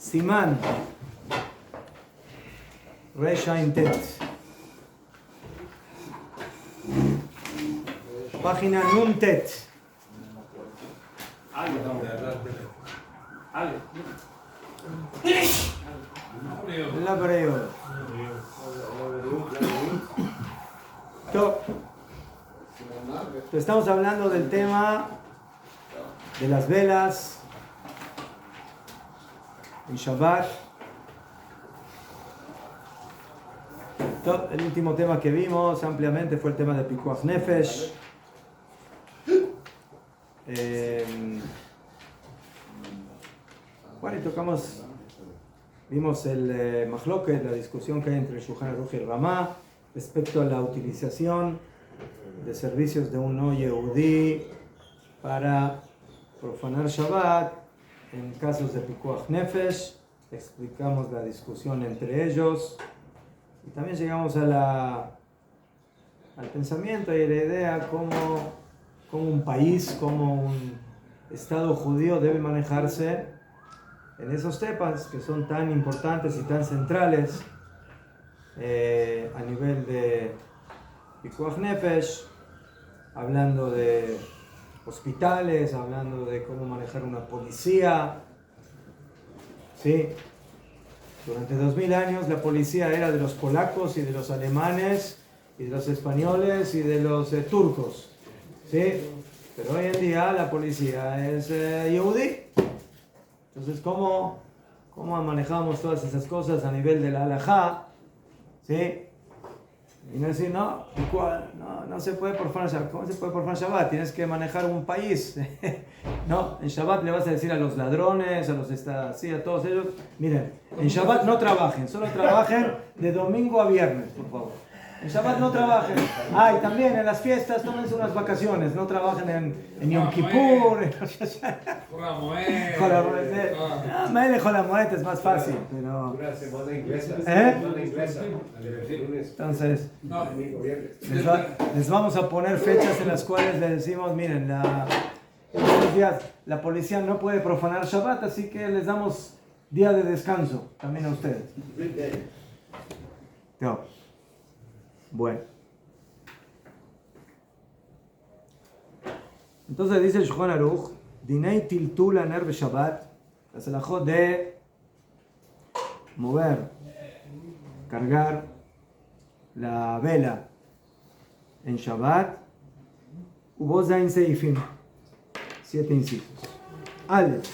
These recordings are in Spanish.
Simán Resh Ain Tet, página Nun Tet. La breve. Estamos hablando del tema de las velas en Shabbat. El último tema que vimos ampliamente fue el tema de Pikuach Nefesh. Bueno, y vimos el Mahloket, la discusión que hay entre Shulchan Aruch y el Ramá respecto a la utilización de servicios de un no Yehudí para profanar Shabbat en casos de Pikuach Nefesh. Explicamos la discusión entre ellos y también llegamos al pensamiento y a la idea cómo un país, como un Estado judío debe manejarse en esos temas que son tan importantes y tan centrales a nivel de Pikuach Nefesh, hablando de hospitales, hablando de cómo manejar una policía. ¿Sí? Durante 2000 años la policía era de los polacos y de los alemanes y de los españoles y de los turcos. ¿Sí? Pero hoy en día la policía es yehudí. Entonces, ¿cómo manejamos todas esas cosas a nivel de la halajá? ¿Sí? Y no decir, no se puede profanar Shabbat. ¿Cómo se puede profanar Shabbat? Tienes que manejar un país. No, en Shabbat le vas a decir a los ladrones, a todos ellos, miren, en Shabbat no trabajen, solo trabajen de domingo a viernes, por favor. En Shabbat no trabajen. Y también en las fiestas tómense unas vacaciones, no trabajen en Yom Kippur. Jola Moed es más fácil, pero... Entonces, les vamos a poner fechas en las cuales les decimos, miren, estos días la policía no puede profanar Shabbat, así que les damos día de descanso también a ustedes. Bueno. Entonces dice el Shulchan Aruch, Dinei Tiltul Ner Shabbat, las alajot de mover, cargar la vela en Shabbat, hubo Zain Seifim, 7 incisos. Aleph,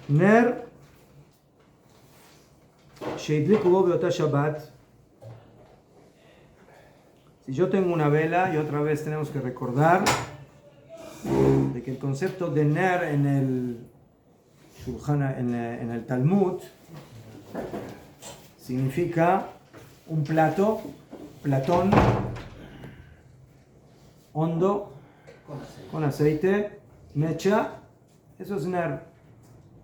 Ner Sheidlik hubo beota Shabbat. Si yo tengo una vela, y otra vez tenemos que recordar de que el concepto de Ner en el Talmud significa un platón hondo con aceite, mecha, eso es Ner.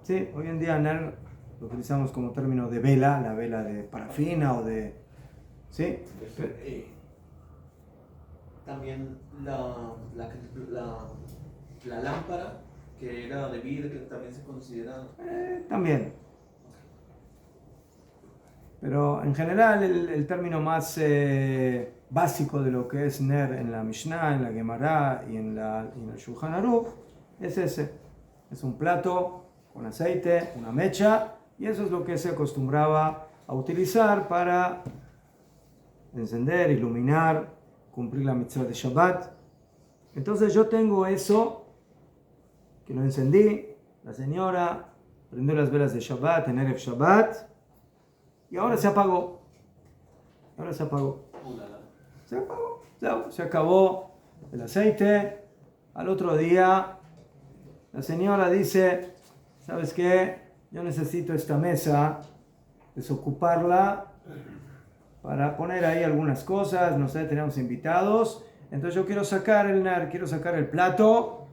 ¿Sí? Hoy en día Ner lo utilizamos como término de vela, la vela de parafina o de... ¿Sí? También la lámpara que era de vidrio, que también se considera... También. Pero en general el término más básico de lo que es Ner en la Mishnah, en la Gemara y en el Shulchan Aruch es ese. Es un plato con aceite, una mecha, y eso es lo que se acostumbraba a utilizar para encender, iluminar, cumplir la mitzvah de Shabbat. Entonces yo tengo eso, que lo encendí, la señora prendió las velas de Shabbat, en Erev Shabbat, y ahora se apagó. Se acabó el aceite. Al otro día, la señora dice, ¿sabes qué? Yo necesito esta mesa, desocuparla, para poner ahí algunas cosas, no sé, tenemos invitados, entonces yo quiero sacar el ner, quiero sacar el plato,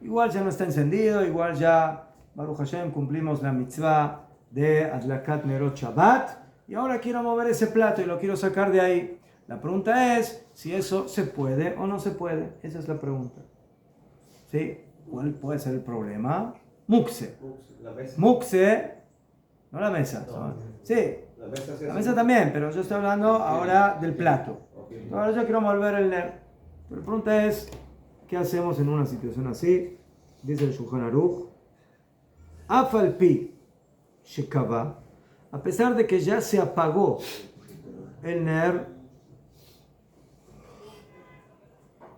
igual ya no está encendido, igual ya, Baruch Hashem, cumplimos la mitzvah de Adlakat Nerot Shabbat, y ahora quiero mover ese plato y lo quiero sacar de ahí. La pregunta es si eso se puede o no se puede, esa es la pregunta. ¿Sí? ¿Cuál puede ser el problema? Mukse. Mukse no la mesa. Sí, la mesa también, pero yo estoy hablando ahora del plato. Ahora yo quiero mover el ner. Pero la pregunta es, ¿qué hacemos en una situación así? Dice el Shulchan Aruch, Afal pi shekava, a pesar de que ya se apagó el ner,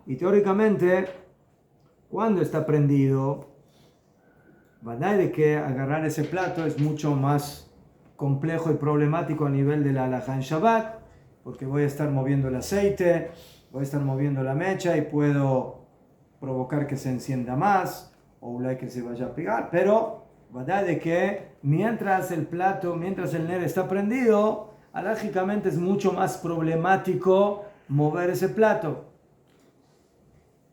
y teóricamente, cuando está prendido, verdad de que agarrar ese plato es mucho más complejo y problemático a nivel de la halajá en Shabbat, porque voy a estar moviendo el aceite, voy a estar moviendo la mecha y puedo provocar que se encienda más o que se vaya a pegar, pero verdad de que mientras el ner está prendido, halájicamente es mucho más problemático mover ese plato.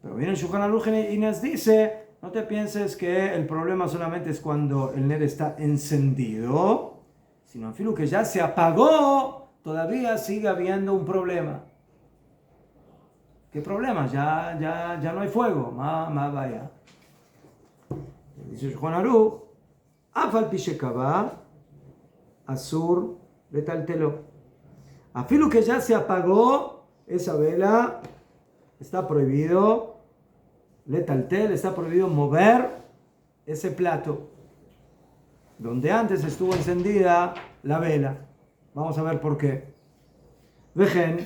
Pero viene el Shulchan Aruch y nos dice, no te pienses que el problema solamente es cuando el ner está encendido, sino en fin que ya se apagó, todavía sigue habiendo un problema. ¿Qué problema? Ya no hay fuego. Más vaya. Dice el Shulchan Aruch, Afal pi shekava, asur letaltelo. A fin que ya se apagó esa vela, está prohibido letaltel, está prohibido mover ese plato donde antes estuvo encendida la vela. Vamos a ver por qué. Vejen,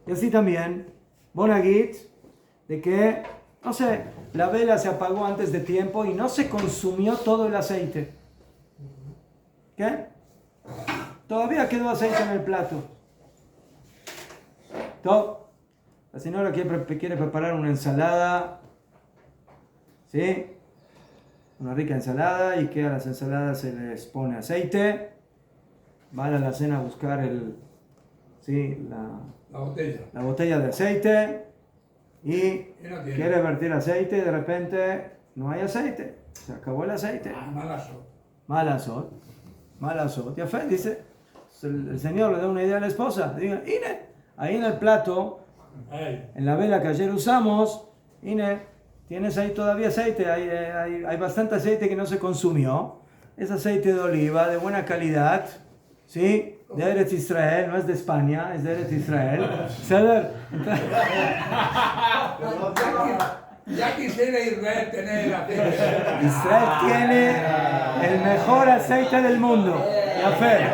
y así también, Bonagit, de que, no sé, la vela se apagó antes de tiempo y no se consumió todo el aceite. ¿Qué? Todavía quedó aceite en el plato. ¿Todo? La señora quiere preparar una ensalada, ¿sí? Una rica ensalada, y que a las ensaladas se les pone aceite. Van a la cena a buscar la botella de aceite y quiere vertir aceite y de repente no hay aceite. Se acabó el aceite. Malasot. Y a fe dice, el Señor le da una idea a la esposa. Diga, Ine, ahí en el plato, en la vela que ayer usamos, Ine, tienes ahí todavía aceite, hay bastante aceite que no se consumió. Es aceite de oliva de buena calidad, ¿sí? De Eretz Israel, no es de España, es de Eretz Israel. Ya quisiera Israel tener el aceite. Israel tiene el mejor aceite del mundo. La fe.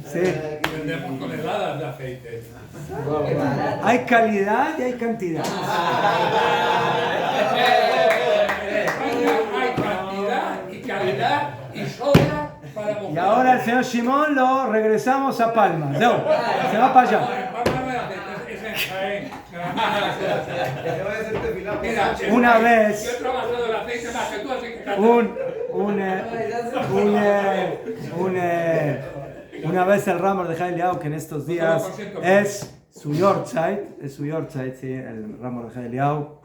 Sí. Vendemos toneladas de aceite. Hay calidad y hay cantidad. Hay cantidad y calidad y sobra para mover. Y ahora el señor Shimon lo regresamos a Palma. Se va para allá. Una vez, Yo he trabajado el aceite más que tú, así que una vez el Ramor de Eliyahu, que en estos días es su Yortzeit, sí, el Ramor de Eliyahu,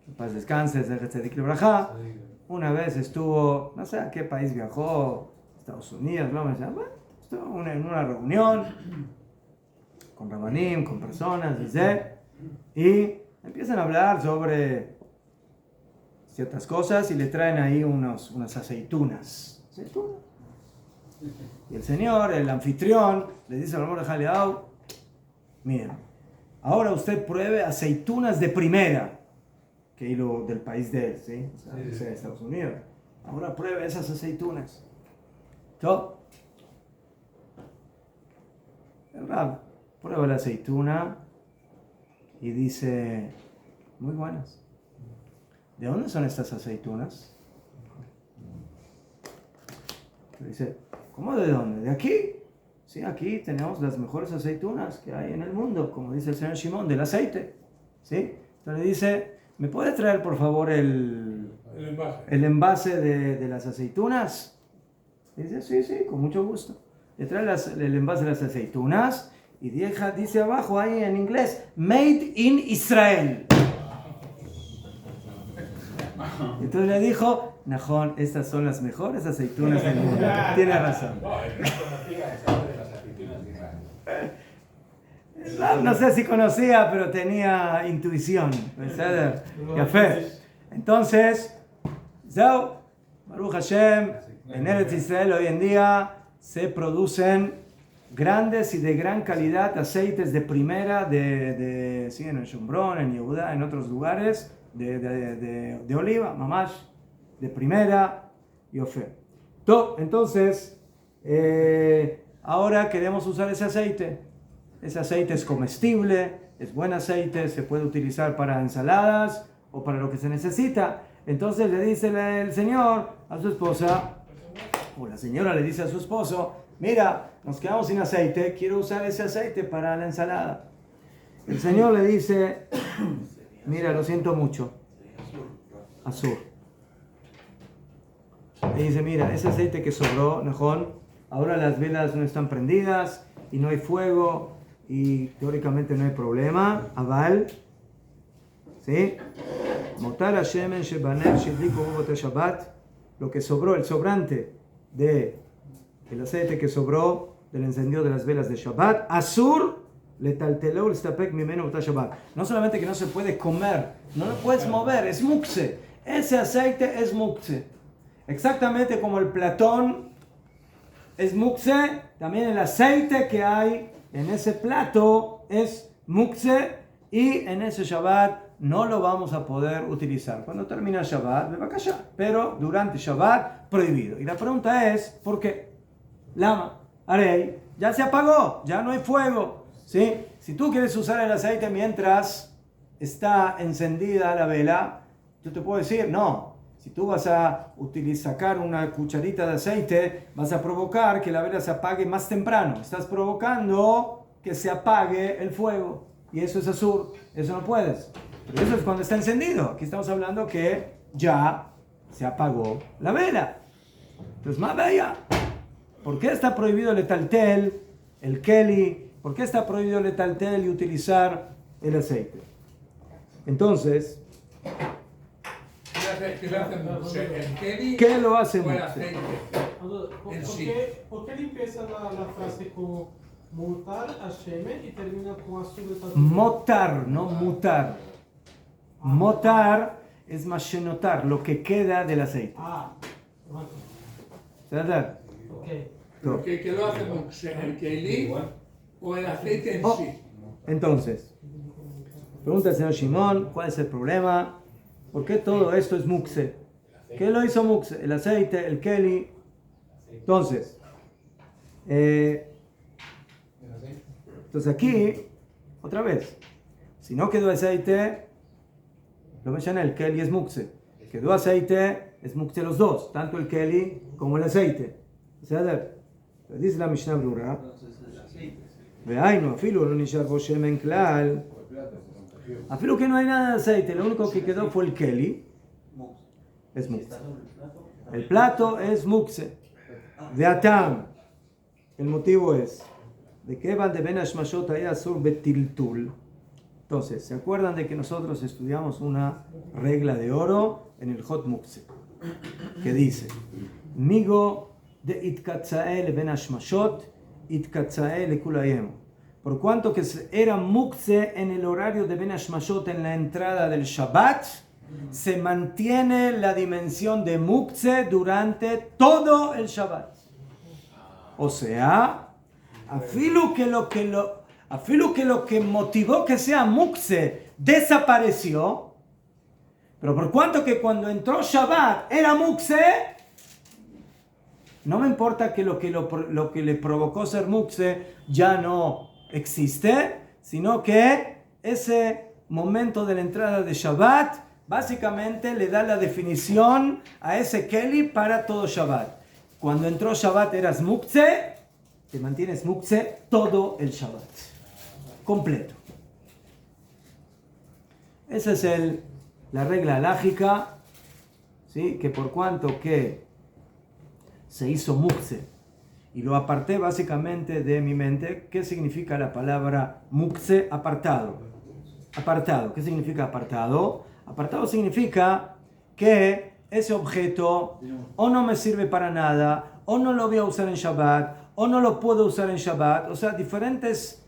que paz descanse, de Tzedik Lebrajá. Una vez estuvo, no sé a qué país viajó, Estados Unidos, ¿no? Estuvo en una reunión con Rabanim, con personas, y empiezan a hablar sobre ciertas cosas y le traen ahí unas aceitunas. Y el señor, el anfitrión, le dice al Ramor de Eliyahu, miren, ahora usted pruebe aceitunas de primera, que hilo del país de él, ¿sí? O sea, de Estados Unidos. Ahora pruebe esas aceitunas. ¿Todo? El Rab prueba la aceituna y dice, muy buenas. ¿De dónde son estas aceitunas? Dice, ¿cómo de dónde? ¿De aquí? Sí, aquí tenemos las mejores aceitunas que hay en el mundo, como dice el señor Shimon, del aceite. ¿Sí? Entonces le dice, ¿me puede traer por favor el envase de las aceitunas? Dice, sí, con mucho gusto. Le trae el envase de las aceitunas y dice abajo ahí en inglés, Made in Israel. Entonces le dijo, Najón, estas son las mejores aceitunas del mundo. Tiene razón. No sé si conocía, pero tenía intuición. Entonces, Baruch Hashem, en Eretz Israel hoy en día se producen grandes y de gran calidad aceites de primera, sí, en el Shomron, en Yehudá, en otros lugares, de oliva, mamash, de primera y ofer. Entonces, ahora queremos usar ese aceite. Ese aceite es comestible, es buen aceite, se puede utilizar para ensaladas o para lo que se necesita. Entonces le dice el señor a su esposa, o la señora le dice a su esposo, mira, nos quedamos sin aceite, quiero usar ese aceite para la ensalada. El señor le dice, mira, lo siento mucho, azul. Le dice, mira, ese aceite que sobró, Nejón, ahora las velas no están prendidas y no hay fuego y teóricamente no hay problema. Aval, ¿sí? Motar Hashemen shebaner shidliku bobot Shabbat, lo que sobró, el sobrante del aceite que sobró del encendido de las velas de Shabbat, Asur letaltelou listapek mimeno bobot Shabbat. No solamente que no se puede comer, no lo puedes mover, es mukse. Ese aceite es mukse. Exactamente como el platón es mukse, también el aceite que hay en ese plato es mukse y en ese Shabbat no lo vamos a poder utilizar. Cuando termina Shabbat, me va a callar, pero durante Shabbat, prohibido. Y la pregunta es, ¿por qué? Lama, Arey, ya se apagó, ya no hay fuego, ¿sí? Si tú quieres usar el aceite mientras está encendida la vela, yo te puedo decir, no. Si tú vas a sacar una cucharita de aceite, vas a provocar que la vela se apague más temprano. Estás provocando que se apague el fuego. Y eso es azul. Eso no puedes. Pero eso es cuando está encendido. Aquí estamos hablando que ya se apagó la vela. Entonces, más bella. ¿Por qué está prohibido el etaltel, el keli? ¿Por qué está prohibido el etaltel y utilizar el aceite? Entonces, ¿qué lo hace mukse? ¿Por qué empieza la frase con mutar a shemen y termina con azul de tatu? Motar, no mutar. Motar es mashenotar, lo que queda del aceite. ¿Verdad? Ok. ¿Qué lo hace mukse? ¿El keli o el aceite en sí? Entonces, pregunta el señor Shimon, ¿cuál es el problema? ¿Por qué todo esto es mukse? ¿Qué lo hizo mukse? El aceite, el keli. Entonces aquí, otra vez, si no quedó aceite, lo mencioné, el keli es mukse. Quedó aceite, es mukse los dos, tanto el keli como el aceite. O sea, dice la Mishnah Brura, afilu no nishar bo shemen klal. Afilu que no hay nada de aceite, lo único que quedó fue el keli, es mukse. El plato es mukse. De atam. El motivo es de que van de ben hashmashot hay asur betiltul. Entonces, ¿se acuerdan de que nosotros estudiamos una regla de oro en el Hot Mukse? Que dice, Migo de itkatzael ben hashmashot, itkatzael kulayem. Por cuanto que era mukse en el horario de ben hashmashot en la entrada del Shabbat, se mantiene la dimensión de mukse durante todo el Shabbat. O sea, afilu que lo que motivó que sea mukse desapareció, pero por cuanto que cuando entró Shabbat era mukse, no me importa que lo que le provocó ser mukse ya no existe, sino que ese momento de la entrada de Shabbat básicamente le da la definición a ese keli para todo Shabbat. Cuando entró Shabbat eras mukse, te mantienes mukse todo el Shabbat, completo. Esa es la regla halágica, ¿sí? Que por cuanto que se hizo mukse, y lo aparté básicamente de mi mente, ¿qué significa la palabra mukse? Apartado. Apartado, ¿qué significa apartado? Apartado significa que ese objeto o no me sirve para nada, o no lo voy a usar en Shabbat, o no lo puedo usar en Shabbat. O sea, diferentes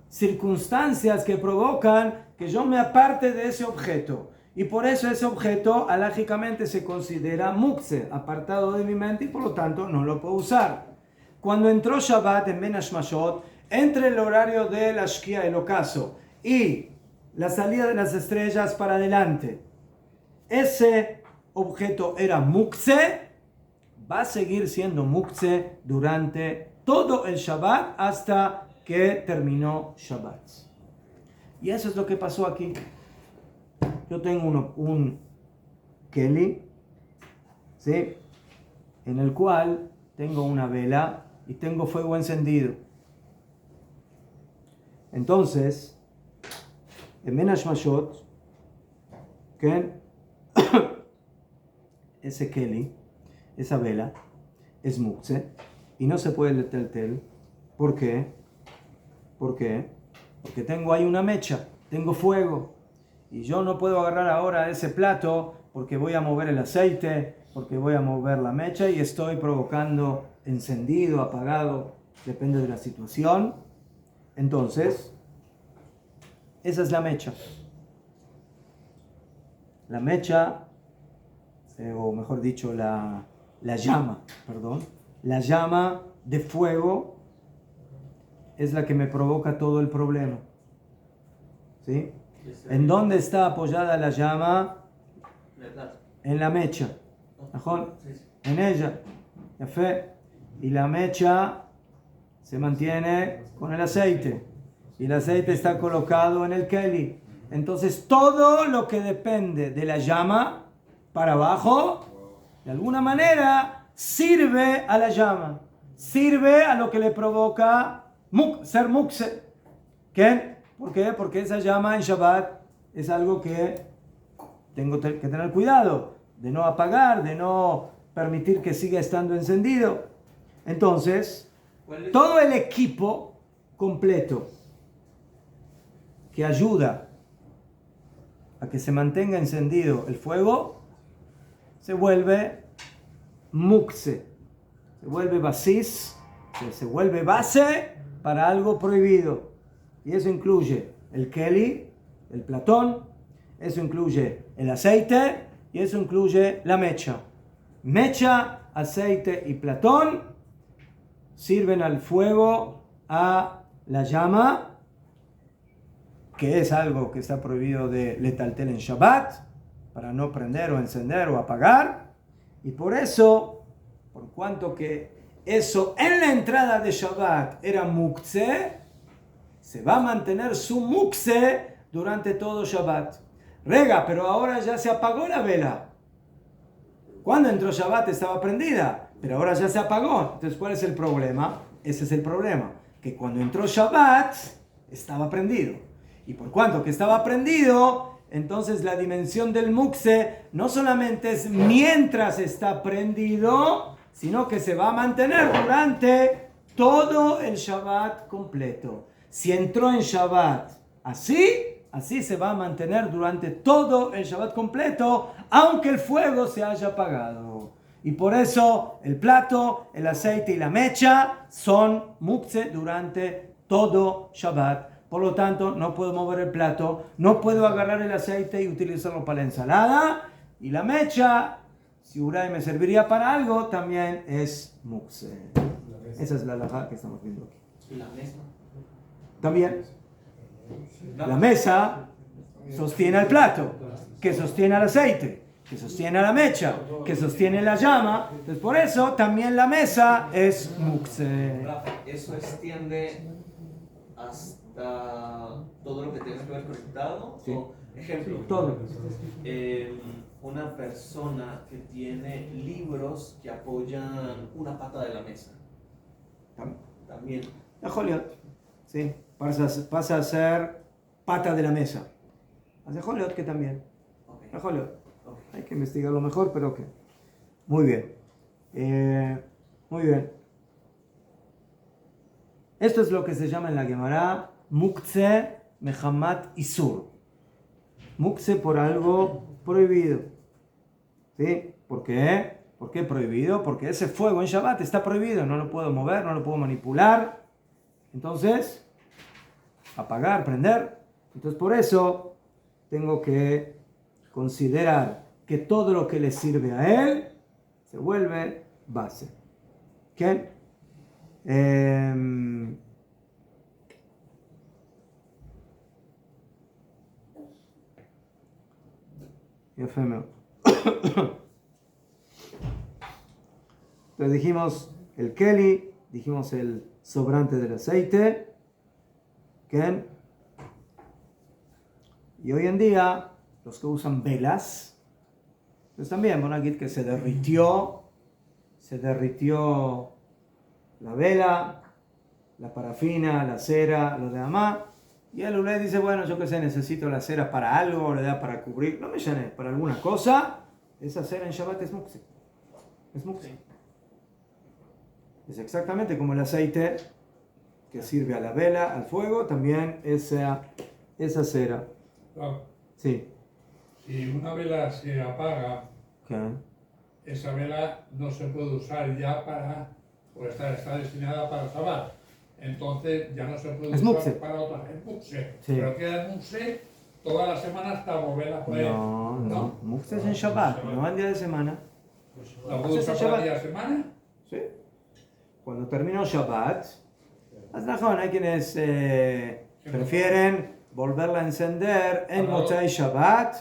circunstancias que provocan que yo me aparte de ese objeto. Y por eso ese objeto, alágicamente, se considera mukse, apartado de mi mente, y por lo tanto no lo puedo usar. Cuando entró Shabbat en Ben Hashmashot, entre el horario de la Shkia, el ocaso, y la salida de las estrellas para adelante, ese objeto era mukse, va a seguir siendo mukse durante todo el Shabbat hasta que terminó Shabbat. Y eso es lo que pasó aquí. Yo tengo un keli, ¿sí?, en el cual tengo una vela y tengo fuego encendido. Entonces, en Ben Hashmashot, ¿qué? Ese keli, esa vela, es mukse y no se puede leteltel. ¿Por qué? ¿Por qué? Porque tengo ahí una mecha, tengo fuego. Y yo no puedo agarrar ahora ese plato porque voy a mover el aceite, porque voy a mover la mecha y estoy provocando encendido, apagado, depende de la situación. Entonces, esa es la mecha. La mecha, o mejor dicho, la llama, la llama de fuego es la que me provoca todo el problema. ¿Sí? ¿En dónde está apoyada la llama? En la mecha. En ella. Y la mecha se mantiene con el aceite. Y el aceite está colocado en el keli. Entonces todo lo que depende de la llama para abajo, de alguna manera, sirve a la llama. Sirve a lo que le provoca ser mukse. ¿Qué? ¿Por qué? Porque esa llama en Shabbat es algo que tengo que tener cuidado de no apagar, de no permitir que siga estando encendido. Entonces, todo el equipo completo que ayuda a que se mantenga encendido el fuego se vuelve mukse, se vuelve basis, se vuelve base para algo prohibido. Y eso incluye el keli, el platón, eso incluye el aceite y eso incluye la mecha. Mecha, aceite y platón sirven al fuego, a la llama, que es algo que está prohibido de letaltel en Shabbat, para no prender o encender o apagar. Y por eso, por cuanto que eso en la entrada de Shabbat era mukse, se va a mantener su mukse durante todo Shabbat. Rega, pero ahora ya se apagó la vela. Cuando entró Shabbat estaba prendida, pero ahora ya se apagó. Entonces, ¿cuál es el problema? Ese es el problema, que cuando entró Shabbat estaba prendido. Y por cuanto que estaba prendido, entonces la dimensión del mukse no solamente es mientras está prendido, sino que se va a mantener durante todo el Shabbat completo. Si entró en Shabbat así se va a mantener durante todo el Shabbat completo, aunque el fuego se haya apagado. Y por eso el plato, el aceite y la mecha son mukse durante todo Shabbat. Por lo tanto, no puedo mover el plato, no puedo agarrar el aceite y utilizarlo para la ensalada. Y la mecha, si Uray me serviría para algo, también es mukse. Esa es la halajá que estamos viendo aquí. ¿Y la mesa? También. La mesa sostiene al plato, que sostiene al aceite, que sostiene a la mecha, que sostiene la llama. Entonces, por eso también la mesa es mukse. ¿Eso extiende hasta todo lo que tenga que ver conectado? Sí. O, ejemplo, Todo. Una persona que tiene libros que apoyan una pata de la mesa. También. La Joliot, sí, pasa a ser pata de la mesa. Hace Joliot que también. Okay. La Joliot. Okay. Hay que investigarlo mejor, pero ok. Muy bien. Muy bien. Esto es lo que se llama en la Gemara mukse mehamat isur. Mukse por algo prohibido. ¿Sí? ¿Por qué? ¿Por qué prohibido? Porque ese fuego en Shabbat está prohibido. No lo puedo mover, no lo puedo manipular. Entonces, apagar, prender. Entonces por eso tengo que considerar que todo lo que le sirve a él se vuelve base. ¿Ok? יפה מאוד. Entonces dijimos el keli, dijimos el sobrante del aceite. ¿Okay? Y hoy en día, los que usan velas, pues también van a decir que se derritió la vela, la parafina, la cera, lo de amá. Y el ulé dice, bueno, yo qué sé, necesito la cera para algo, le da para cubrir, no me llené, para alguna cosa. Esa cera en Shabbat es mukse. Es mukse. Es exactamente como el aceite que sirve a la vela, al fuego, también esa cera. Claro. Sí. Si una vela se apaga, Okay. esa vela no se puede usar ya para, pues está destinada para Shabbat. Entonces ya no se puede Es usar mukse. para otra. Es mukse. Sí. Pero queda mukse toda la semana hasta volverla por ahí. No. Mukse es en Shabbat, no en día de semana. ¿La puedo usar para el día de semana? Sí. Cuando terminó Shabbat, hay quienes prefieren volverla a encender en Motzei Shabbat,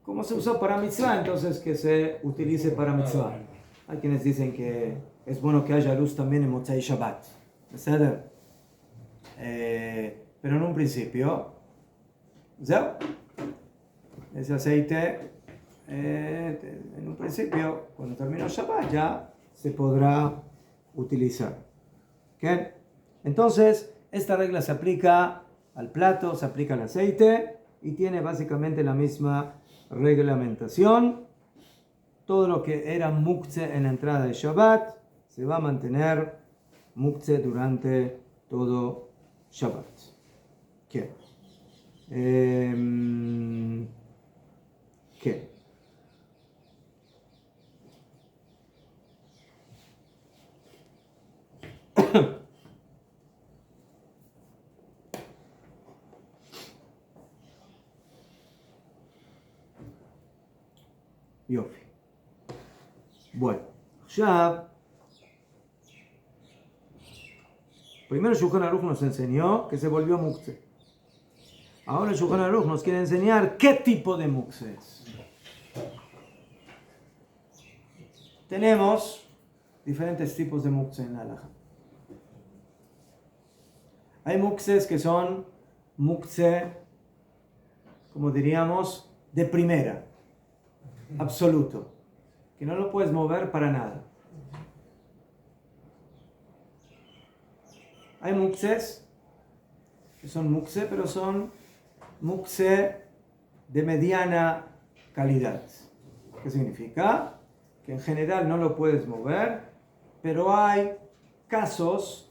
como se usó para mitzvah, entonces que se utilice para mitzvah. Hay quienes dicen que es bueno que haya luz también en Motzei Shabbat. Pero en un principio, ese aceite, en un principio, cuando terminó Shabbat, ya se podrá utilizar. ¿Okay? Entonces, esta regla se aplica al plato, se aplica al aceite y tiene básicamente la misma reglamentación. Todo lo que era muktzeh en la entrada de Shabbat se va a mantener muktzeh durante todo Shabbat. ¿Qué? ¿Qué? יופי. Bueno, ya primero el Shulchan Aruch nos enseñó que se volvió muktzeh. Ahora el Shulchan Aruch nos quiere enseñar qué tipo de muktzeh es. Tenemos diferentes tipos de muktzeh en la halajá. Hay muktzes que son muktzeh, como diríamos, de primera, absoluto, que no lo puedes mover para nada. Hay muktzes que son muktzeh, pero son muktzeh de mediana calidad. ¿Qué significa? Que en general no lo puedes mover, pero hay casos,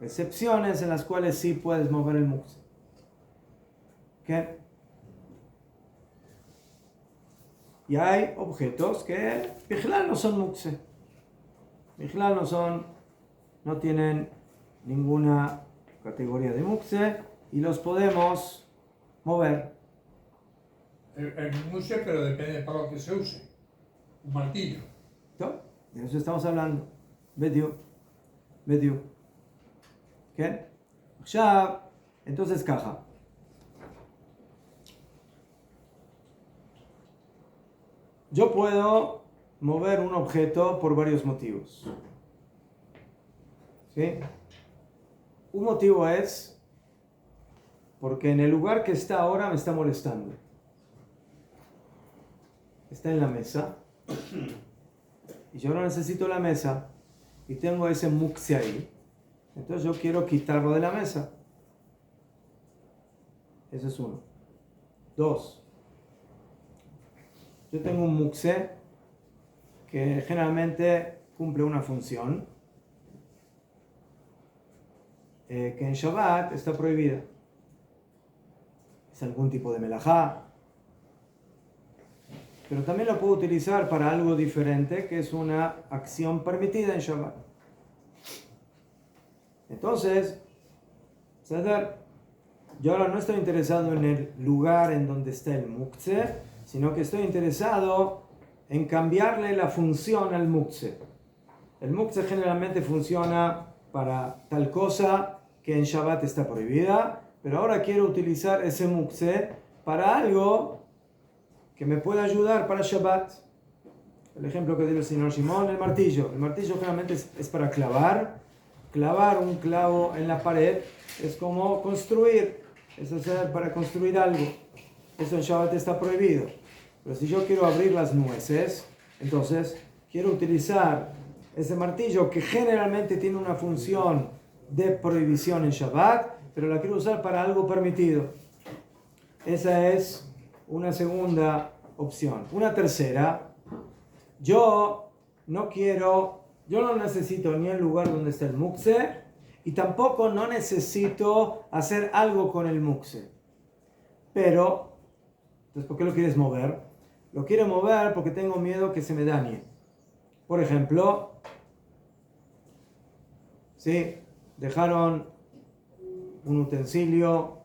excepciones en las cuales sí puedes mover el muktzeh. ¿Qué? Y hay objetos que Bichlal no son muktzeh. Bichlal no tienen ninguna categoría de muktzeh y los podemos mover. El muktzeh, pero depende para lo que se use. Un martillo. ¿No? De eso estamos hablando. Bediu. ¿Qué? Ya, entonces caja. Yo puedo mover un objeto por varios motivos. ¿Sí? Un motivo es porque en el lugar que está ahora me está molestando. Está en la mesa y yo no necesito la mesa y tengo ese muktzeh ahí. Entonces yo quiero quitarlo de la mesa. Ese es uno. Dos. Yo tengo un muktzeh que generalmente cumple una función que en Shabbat está prohibida. Es algún tipo de melajá. Pero también lo puedo utilizar para algo diferente, que es una acción permitida en Shabbat. Entonces, yo ahora no estoy interesado en el lugar en donde está el muktzeh, sino que estoy interesado en cambiarle la función al mukse. El mukse generalmente funciona para tal cosa que en Shabbat está prohibida, pero ahora quiero utilizar ese mukse para algo que me pueda ayudar para Shabbat. El ejemplo que dio el señor Shimon, el martillo. El martillo generalmente es para clavar. Clavar un clavo en la pared es como construir, es hacer para construir algo. Eso en Shabbat está prohibido. Pero si yo quiero abrir las nueces, entonces quiero utilizar ese martillo que generalmente tiene una función de prohibición en Shabbat, pero la quiero usar para algo permitido. Esa es una segunda opción. Una tercera, yo no necesito ni el lugar donde está el mukse y tampoco no necesito hacer algo con el mukse. Pero, entonces, ¿por qué lo quieres mover? Lo quiero mover porque tengo miedo que se me dañe. Por ejemplo, ¿sí? Dejaron un utensilio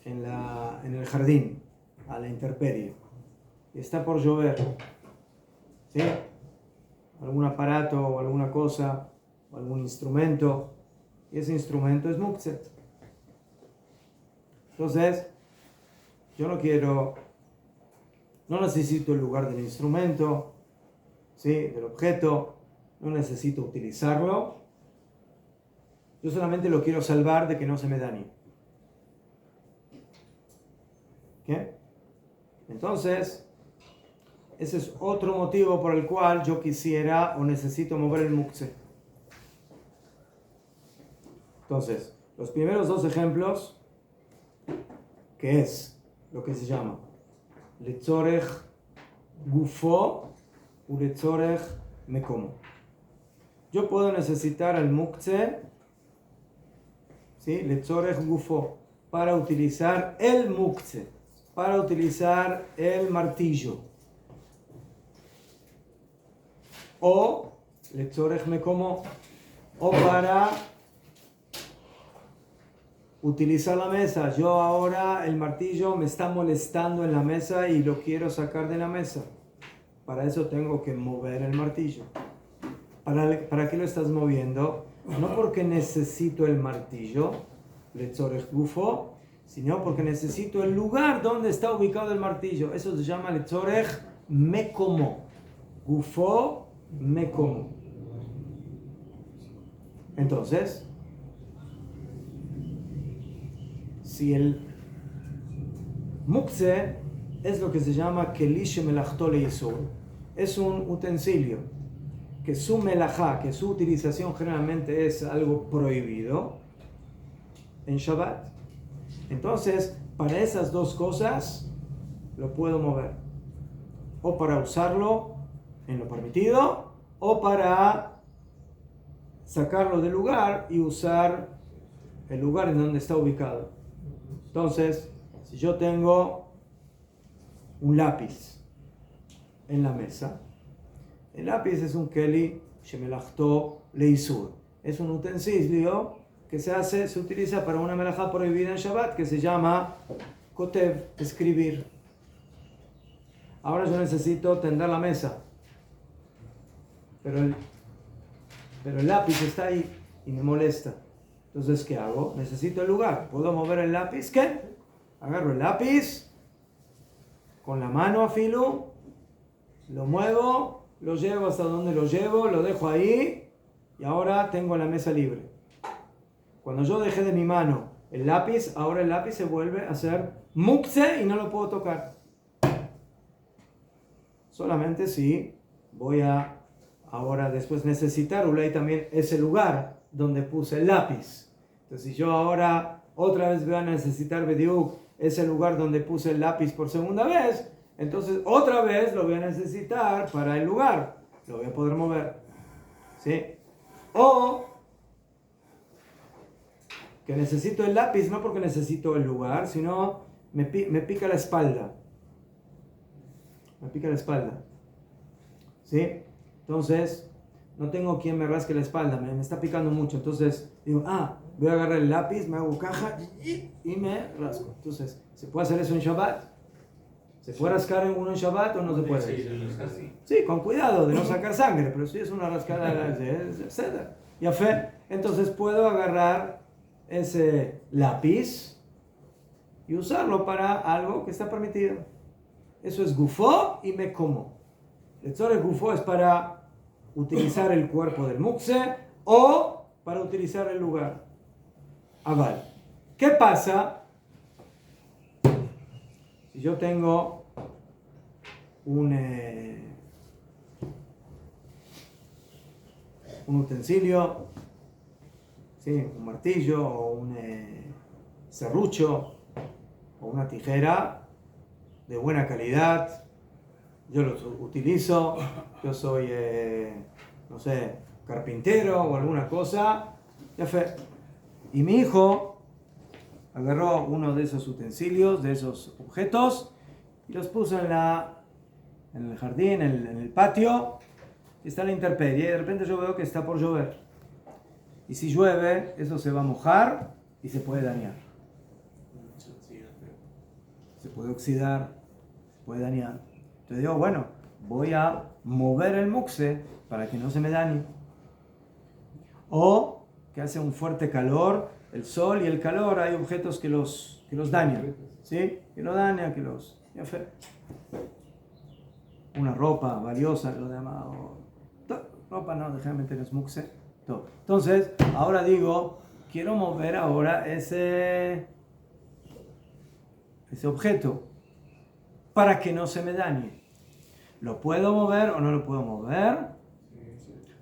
en el jardín, a la intemperie, y está por llover, ¿sí? Algún aparato o alguna cosa, o algún instrumento, y ese instrumento es mukse. Entonces, yo no necesito el lugar del instrumento, ¿sí? Del objeto, no necesito utilizarlo, yo solamente lo quiero salvar de que no se me dañe. ¿Qué? Entonces, ese es otro motivo por el cual yo quisiera o necesito mover el mukse. Entonces, los primeros dos ejemplos, que es lo que se llama letzorech gufo u letzorech mekomo. Yo puedo necesitar el mukse, ¿sí? Letzorech gufo, para utilizar el mukse, para utilizar el martillo. O letzorech mekomo, o para utilizar la mesa. Yo ahora el martillo me está molestando en la mesa y lo quiero sacar de la mesa. Para eso tengo que mover el martillo. ¿Para qué lo estás moviendo? No porque necesito el martillo, letzorech gufo, sino porque necesito el lugar donde está ubicado el martillo. Eso se llama letzorech mekomo. Gufo mekomo. Entonces, si el mukse es lo que se llama keli shemelachto leisur, es un utensilio que su melajá, que su utilización generalmente es algo prohibido en Shabbat, entonces para esas dos cosas lo puedo mover, o para usarlo en lo permitido o para sacarlo del lugar y usar el lugar en donde está ubicado. Entonces, si yo tengo un lápiz en la mesa, el lápiz es un keli shemelachto leisur, es un utensilio que se utiliza para una melajá prohibida en Shabbat que se llama kotev, escribir. Ahora yo necesito tender la mesa, pero el lápiz está ahí y me molesta. Entonces, ¿qué hago? Necesito el lugar. ¿Puedo mover el lápiz? ¿Qué? Agarro el lápiz con la mano afilo, lo muevo, lo llevo hasta donde lo llevo, lo dejo ahí y ahora tengo la mesa libre. Cuando yo dejé de mi mano el lápiz, ahora el lápiz se vuelve a ser mukse y no lo puedo tocar. Solamente si voy a ahora después necesitar también ese lugar donde puse el lápiz. Entonces, si yo ahora otra vez voy a necesitar bediuk ese lugar donde puse el lápiz por segunda vez, entonces otra vez lo voy a necesitar para el lugar. Lo voy a poder mover. ¿Sí? O que necesito el lápiz no porque necesito el lugar, sino me pica la espalda. Me pica la espalda. ¿Sí? Entonces, no tengo quien me rasque la espalda, me está picando mucho. Entonces, digo, voy a agarrar el lápiz, me hago caja y me rasco. Entonces, ¿se puede hacer eso en Shabbat? ¿Se puede rascar uno en Shabbat o no se puede? Sí. Sí, con cuidado de no sacar sangre, pero si es una rascada de seda. Ya fe. Entonces puedo agarrar ese lápiz y usarlo para algo que está permitido. Eso es gufó y me como. El tzorech gufó es para utilizar el cuerpo del mukse o para utilizar el lugar. Aval. ¿Qué pasa si yo tengo un utensilio, ¿sí? Un martillo o un serrucho o una tijera de buena calidad? Yo los utilizo, yo soy, no sé, carpintero o alguna cosa, ya fue. Y mi hijo agarró uno de esos utensilios, de esos objetos, y los puso en el jardín, en el patio, y está la intemperie, y de repente yo veo que está por llover. Y si llueve, eso se va a mojar y se puede dañar. Se puede oxidar, se puede dañar. Entonces digo, bueno, voy a mover el mukse para que no se me dañe. O que hace un fuerte calor, el sol y el calor, hay objetos que los dañan, ¿sí? Que lo dañan, que los... Una ropa valiosa, lo demás. Ropa no, déjame meter el mukse. Entonces, ahora digo, quiero mover ahora ese objeto para que no se me dañe. ¿Lo puedo mover o no lo puedo mover?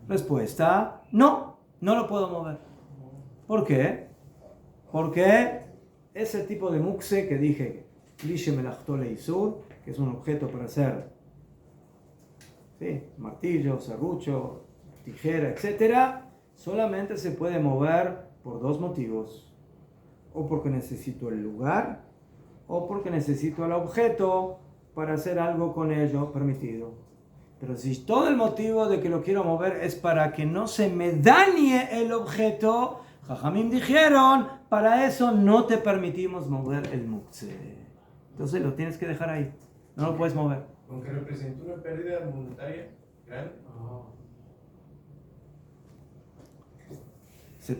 Respuesta, no lo puedo mover. ¿Por qué? Porque ese tipo de mukse que dije, Lishe Melachtole Isur, que es un objeto para hacer, ¿sí? Martillo, serrucho, tijera, etc., solamente se puede mover por dos motivos. O porque necesito el lugar, o porque necesito el objeto para hacer algo con ello permitido. Pero si todo el motivo de que lo quiero mover es para que no se me dañe el objeto, Jajamim dijeron, para eso no te permitimos mover el mukse. Entonces lo tienes que dejar ahí, no lo puedes mover. Aunque representa una pérdida monetaria grande. Se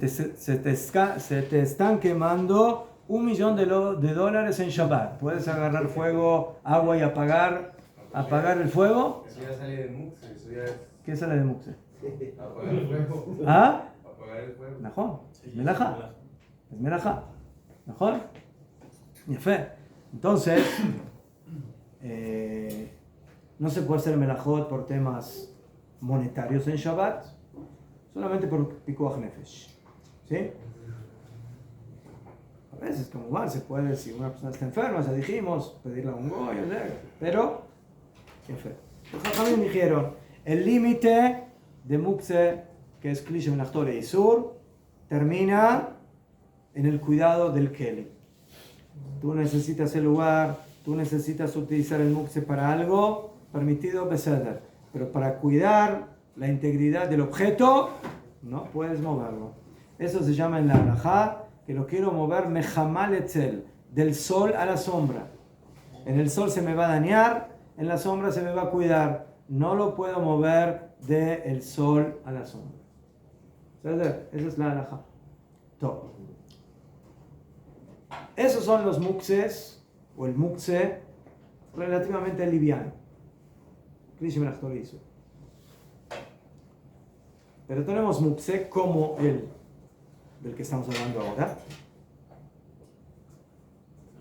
te están quemando $1,000,000 en Shabbat. ¿Puedes agarrar fuego, agua y apagar el fuego? Eso ya sale de mukse, eso ya es ¿Qué sale de mukse? apagar el fuego. ¿Ah? Apagar el fuego. Najón. Es melajá. Es melajá. Najón. Yafé. Entonces, no se puede hacer melajot por temas monetarios en Shabbat, solamente por pikuach nefesh. ¿Sí? A veces, como igual, se puede, si una persona está enferma, ya dijimos, pedirle a un goy, pero, yafé. Los Jajamim dijeron, el límite de mukse, que es Kli Shemelachto Isur, termina en el cuidado del keli. Tú necesitas el lugar, tú necesitas utilizar el mukse para algo permitido, beseder. Pero para cuidar la integridad del objeto, no puedes moverlo. Eso se llama en la halajá, que lo quiero mover mejamal etzel, del sol a la sombra. En el sol se me va a dañar, en la sombra se me va a cuidar. No lo puedo mover del sol a la sombra. Esa es la halajá. Todo. Esos son los mukses, o el mukse, relativamente liviano. Pero tenemos mukse como el del que estamos hablando ahora,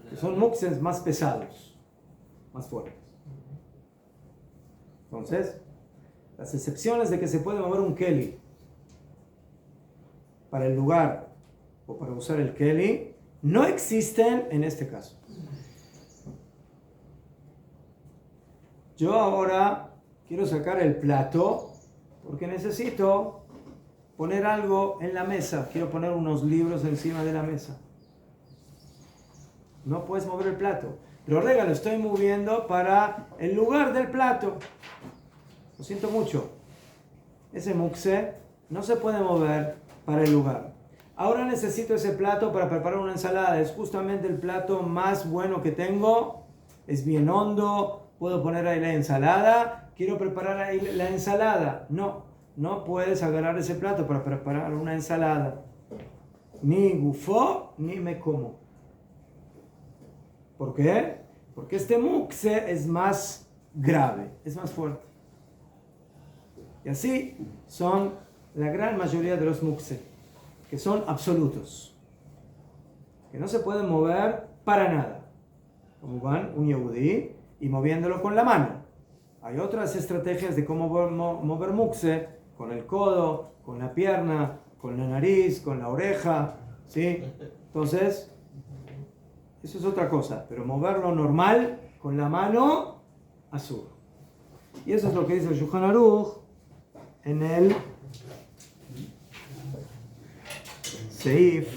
que son mukses más pesados, más fuertes. Entonces, las excepciones de que se puede mover un keli para el lugar o para usar el keli no existen en este caso. Yo ahora quiero sacar el plato porque necesito poner algo en la mesa. Quiero poner unos libros encima de la mesa. No puedes mover el plato. Pero lo estoy moviendo para el lugar del plato. Lo siento mucho. Ese mukse no se puede mover para el lugar. Ahora necesito ese plato para preparar una ensalada. Es justamente el plato más bueno que tengo. es bien hondo, puedo poner ahí la ensalada, quiero preparar ahí la ensalada. No, no puedes agarrar ese plato para preparar una ensalada. Ni gufó, ni me como. ¿Por qué? Porque este mukse es más grave, es más fuerte. Y así son la gran mayoría de los mukse, que son absolutos, que no se pueden mover para nada, como van un yehudí y moviéndolo con la mano. Hay otras estrategias de cómo mover mukse, con el codo, con la pierna, con la nariz, con la oreja, ¿sí? Entonces, eso es otra cosa, pero moverlo normal, con la mano, azul. Y eso es lo que dice el Shulchan Aruch en el Seif,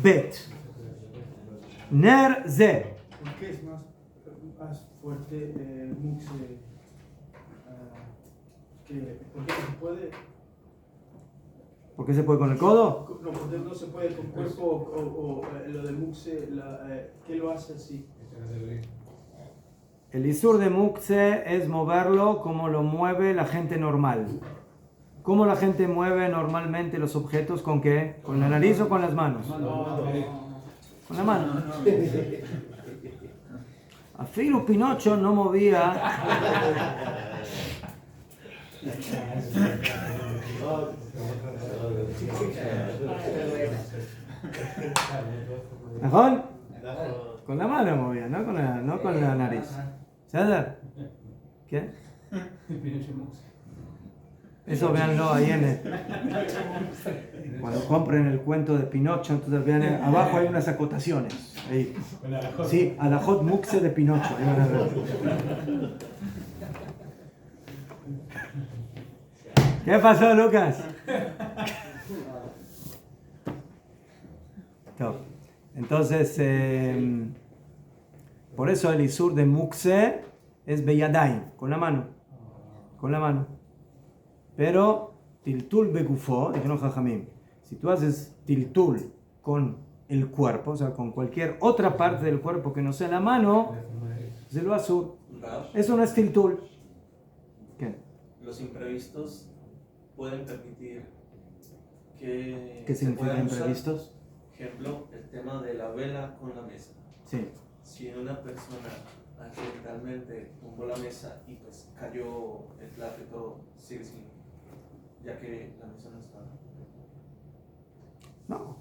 Bet. Ner Ze. ¿Por qué es más fuerte el mukse? ¿Por qué no se puede? ¿Por qué se puede con el codo? No, porque no se puede con cuerpo o lo del mukse, ¿qué lo hace así? El isur de mukse es moverlo como lo mueve la gente normal. ¿Cómo la gente mueve normalmente los objetos? ¿Con qué? ¿Con la nariz o con las manos? Con la mano. Afilu Pinocho no movía. ¿Mejor? Con la mano movía, no con la nariz. ¿Sabes? ¿Qué? Eso véanlo ahí cuando compren el cuento de Pinocho, entonces vean abajo hay unas acotaciones. Ahí. Sí, alajot mukse de Pinocho. Ahí van a ver. ¿Qué pasó, Lucas? Entonces, por eso el isur de mukse es beyadaim, con la mano. Con la mano. Pero tiltul begufo, dijeron Jajamim, si tú haces tiltul con el cuerpo, o sea, con cualquier otra parte del cuerpo que no sea la mano, se lo asur. Eso no es tiltul. ¿Qué? Los imprevistos pueden permitir que ¿Qué se significa puedan usar, imprevistos? ejemplo, el tema de la vela con la mesa. Sí. Si una persona accidentalmente tumbó la mesa y pues cayó el plato y todo, sigue sin, ya que la mesa no está. No.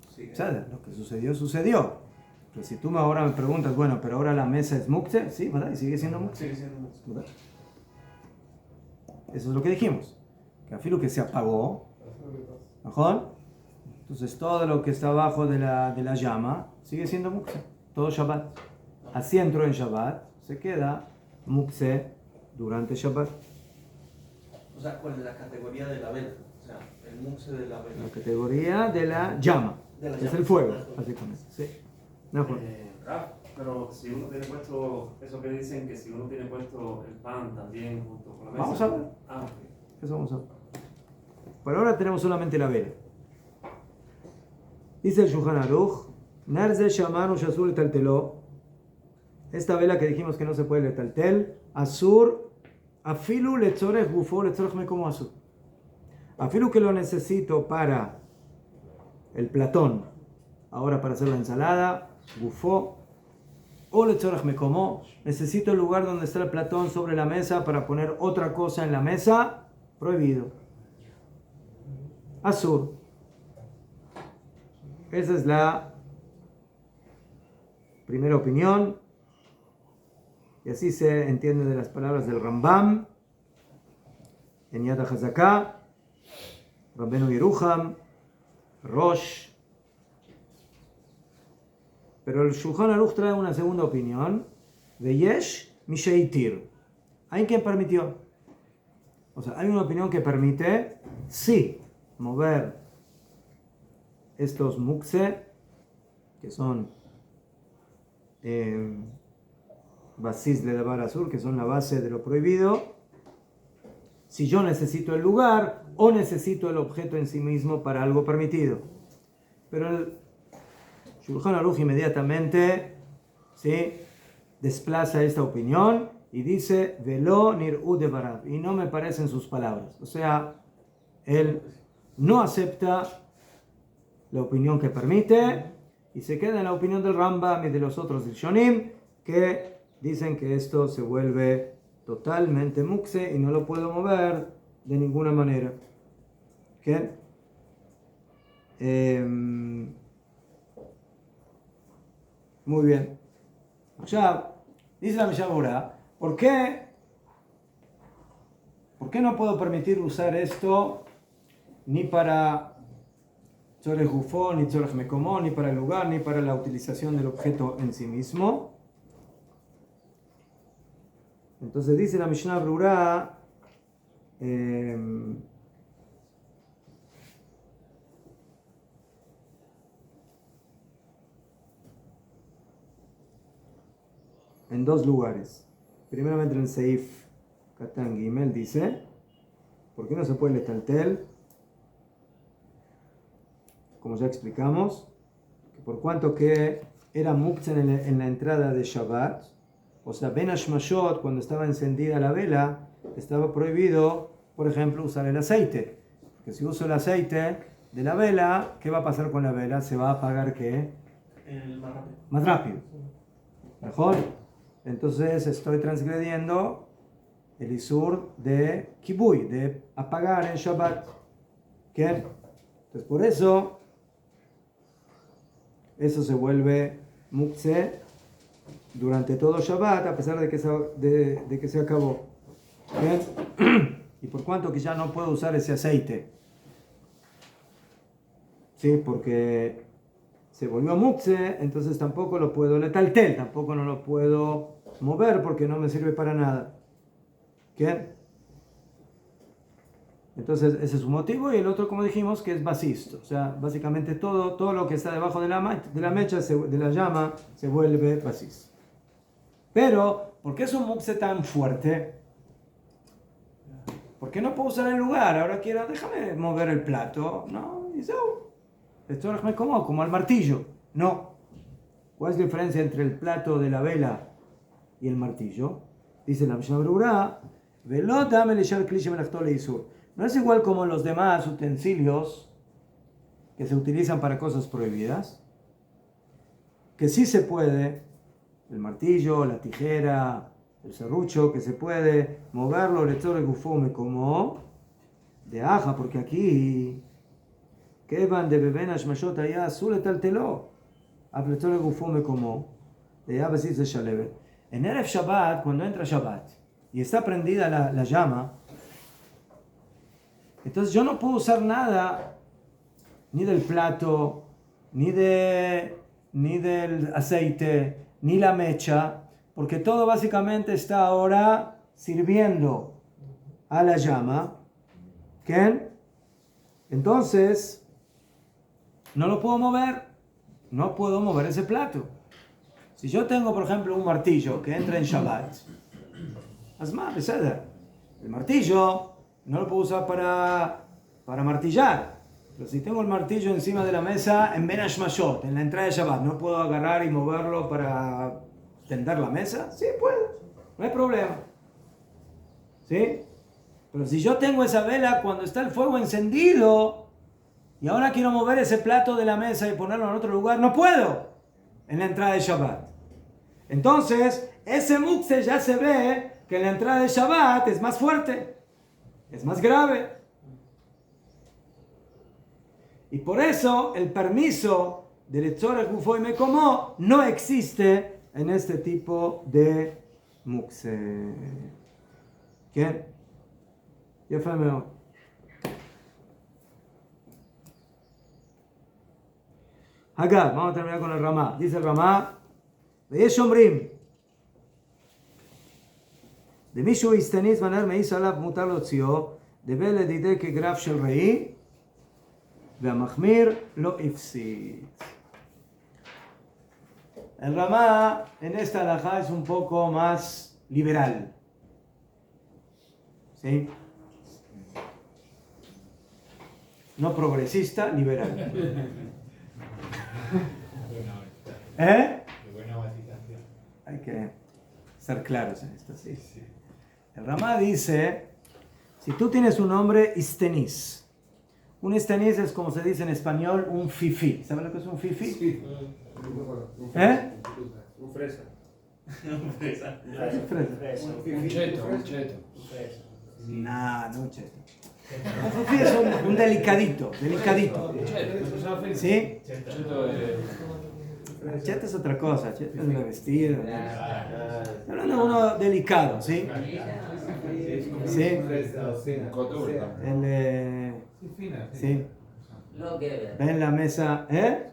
Sigue. O sea, lo que sucedió, sucedió. Pero si tú ahora me preguntas, bueno, pero ahora la mesa es mukse, sí, ¿verdad? Y sigue siendo mukse. Sigue siendo música. ¿Verdad? Eso es lo que dijimos. Que afilo que se apagó, ¿mejor? Entonces todo lo que está abajo de la llama sigue siendo mukse. Todo Shabbat. Así entró en Shabbat, se queda mukse durante Shabbat. O sea, ¿cuál es la categoría de la vela? O sea, el mukse de la vela. La categoría de la llama. De la Es llama. el fuego, básicamente. Sí. Mejor. Raf, pero si uno tiene puesto, eso que dicen que si uno tiene puesto el pan también junto con la mesa. Vamos a ver. Ah, ok. Eso vamos a ver. Por ahora tenemos solamente la vela. Dice el Shulchan Aruch, Narze Shamanu Shazur Talteló. Esta vela que dijimos que no se puede letaltel, Azur, Afilu Letzorech Gufo, Letzorech me como Azur. Afilu que lo necesito para el platón, ahora para hacer la ensalada, Gufo, o Letzorech me como, necesito el lugar donde está el platón sobre la mesa para poner otra cosa en la mesa, prohibido. Azur. Esa es la primera opinión. Y así se entiende de las palabras del Rambam, en Yad HaZaká, Rabbenu Yerucham, Rosh. Pero el Shulchan Aruch trae una segunda opinión, de Yesh Misheitir. ¿Hay quien permitió? O sea, hay una opinión que permite, sí, mover estos mukse, que son basis de Davar Azur, que son la base de lo prohibido. Si yo necesito el lugar, o necesito el objeto en sí mismo para algo permitido. Pero el Shulchan Aruch inmediatamente, ¿sí?, desplaza esta opinión y dice, Velo nir'u devarav, y no me parecen sus palabras. O sea, él no acepta la opinión que permite y se queda en la opinión del Rambam y de los otros Rishonim, que dicen que esto se vuelve totalmente mukse y no lo puedo mover de ninguna manera. ¿Qué? Muy bien. Ya dice la Mishnah Berurah, ¿por qué no puedo permitir usar esto ni para tzorech gufo, ni tzorech mekomo, ni para el lugar, ni para la utilización del objeto en sí mismo? Entonces dice la Mishnah Berurah, en dos lugares. Primeramente en Seif Katan Gimel dice, ¿por qué no se puede letaltel? Como ya explicamos, que por cuanto que era muktzah en la entrada de Shabbat, o sea, Ben Hashmashot, cuando estaba encendida la vela, estaba prohibido, por ejemplo, usar el aceite. Porque si uso el aceite de la vela, ¿qué va a pasar con la vela? Se va a apagar, ¿qué? Más rápido. Más rápido. ¿Mejor? Entonces estoy transgrediendo el isur de kibuy, de apagar en Shabbat. ¿Qué? Entonces por eso se vuelve muktzeh durante todo Shabbat, a pesar de que se acabó. ¿Qué? Y por cuanto que ya no puedo usar ese aceite, ¿sí? Porque se volvió muktzeh, entonces tampoco lo puedo letaltel, tampoco no lo puedo mover porque no me sirve para nada. ¿Qué? Entonces ese es un motivo, y el otro, como dijimos, que es basisto. O sea, básicamente todo lo que está debajo de la mecha, de la llama, se vuelve basis. Pero, ¿por qué es un muktzeh tan fuerte? ¿Por qué no puedo usar el lugar? Ahora déjame mover el plato. No, y esto me como al martillo. No. ¿Cuál es la diferencia entre el plato de la vela y el martillo? Dice la Mishnah Berurah, no es igual como los demás utensilios que se utilizan para cosas prohibidas, que sí se puede, el martillo, la tijera, el serrucho, que se puede moverlo, como de aja, porque aquí que van de beben ashmashot allá azul taltelo, apretore gufome como de ya besis de shalevet. En Erev Shabbat, cuando entra Shabbat y está prendida la llama, entonces yo no puedo usar nada, ni del plato, ni del aceite, ni la mecha, porque todo básicamente está ahora sirviendo a la llama. ¿Qué? Entonces, no lo puedo mover, no puedo mover ese plato. Si yo tengo, por ejemplo, un martillo que entra en Shabbat, el martillo no lo puedo usar para martillar. Pero si tengo el martillo encima de la mesa en Ben Hashmashot, en la entrada de Shabbat, ¿no puedo agarrar y moverlo para tender la mesa? Sí, puedo. No hay problema. ¿Sí? Pero si yo tengo esa vela cuando está el fuego encendido y ahora quiero mover ese plato de la mesa y ponerlo en otro lugar, no puedo en la entrada de Shabbat. Entonces, ese muktzeh ya se ve que en la entrada de Shabbat es más fuerte, es más grave. Y por eso el permiso del tzorech gufo y mekomo no existe en este tipo de muktzeh. ¿Qué? Ya fue mejor. Acá, vamos a terminar con el Ramá. Dice el Ramá, ויש אומרים, דמישהו הסתניס ונר מאיס עליו מותר להוציאו, דבל לדידי כגרף של ראי, והמחמיר לא הפסיד. El Ramá en esta halajá es un poco más liberal. ¿Sí? no progresista, liberal. ¿Eh? Hay que ser claros en esto, sí. El Ramá dice, si tú tienes un nombre istenis, un istenis es como se dice en español, un fifí. ¿Saben lo que es un fifí? ¿Eh? Un fresa. Fresa. Un cheto. No, no un cheto. Un fifí es un delicadito. ¿Sí? Cheto es otra cosa, cheto es una vestida. Estoy hablando de uno delicado, ¿sí? Sí. Sí. Ven la mesa, ¿eh?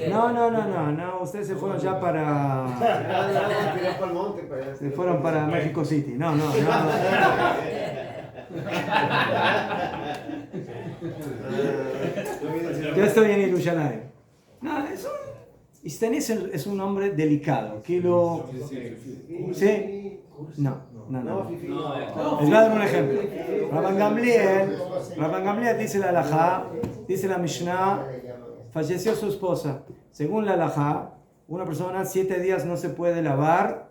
No, ustedes se fueron ya para... Se fueron para México City, no. Yo estoy en Yerushalayim. No, Istenis es un hombre delicado. Kilo... ¿Sí? No. Les voy a dar un ejemplo. Rabban Gamliel dice la halajá, dice la Mishnah, falleció su esposa. Según la halajá, una persona 7 días no se puede lavar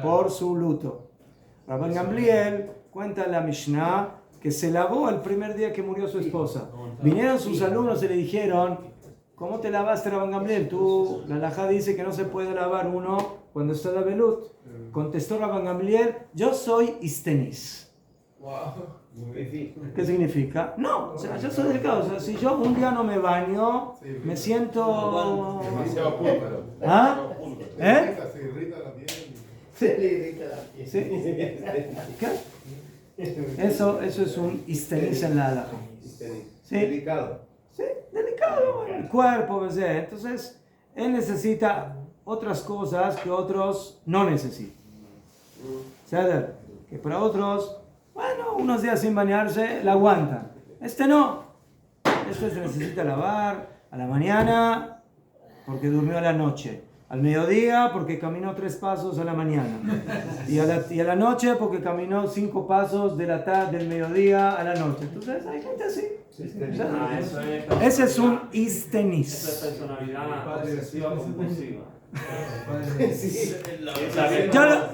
por su luto. Rabban Gamliel cuenta la Mishnah que se lavó el primer día que murió su esposa. Vinieron sus alumnos y le dijeron, ¿cómo te lavaste, Rabban Gamliel? La halajá dice que no se puede lavar uno cuando está de velut. Contestó Rabban Gamliel, yo soy istenis. ¿Qué significa? No, o sea, yo soy delicado. O sea, si yo un día no me baño, me siento... ¿Ah? ¿Eh? Sí. ¿Qué? Eso es un istenis en la halajá. ¿Sí? Delicado. Sí, delicado. El cuerpo, ¿ves? Entonces, él necesita otras cosas que otros no necesitan. ¿Sabes? Que para otros, bueno, unos días sin bañarse la aguantan. Este no. Este se necesita lavar a la mañana porque durmió a la noche. Al mediodía porque caminó 3 pasos a la mañana. Y a la noche porque caminó 5 pasos de la tarde, del mediodía a la noche. Entonces hay gente así. Ese es un istenis. Eso es personalidad obsesiva compulsiva.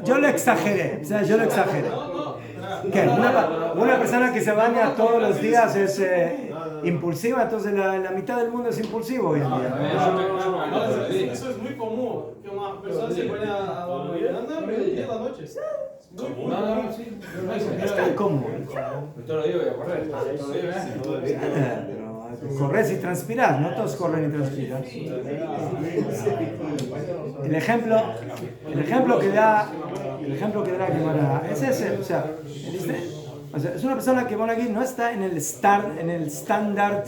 Yo lo exageré. O sea, yo lo exageré. ¿Qué? Una persona que se baña todos los días es impulsiva, entonces la mitad del mundo es impulsivo hoy en día. Eso es muy común, que una persona se pone a bañar mediodía a la noche. Es tan común. Todo lo digo voy a correr. Pero corres y transpiras, no todos corren y transpiran. El ejemplo que da la Gemara es ese, o sea, es una persona que bueno, aquí no está en el estándar,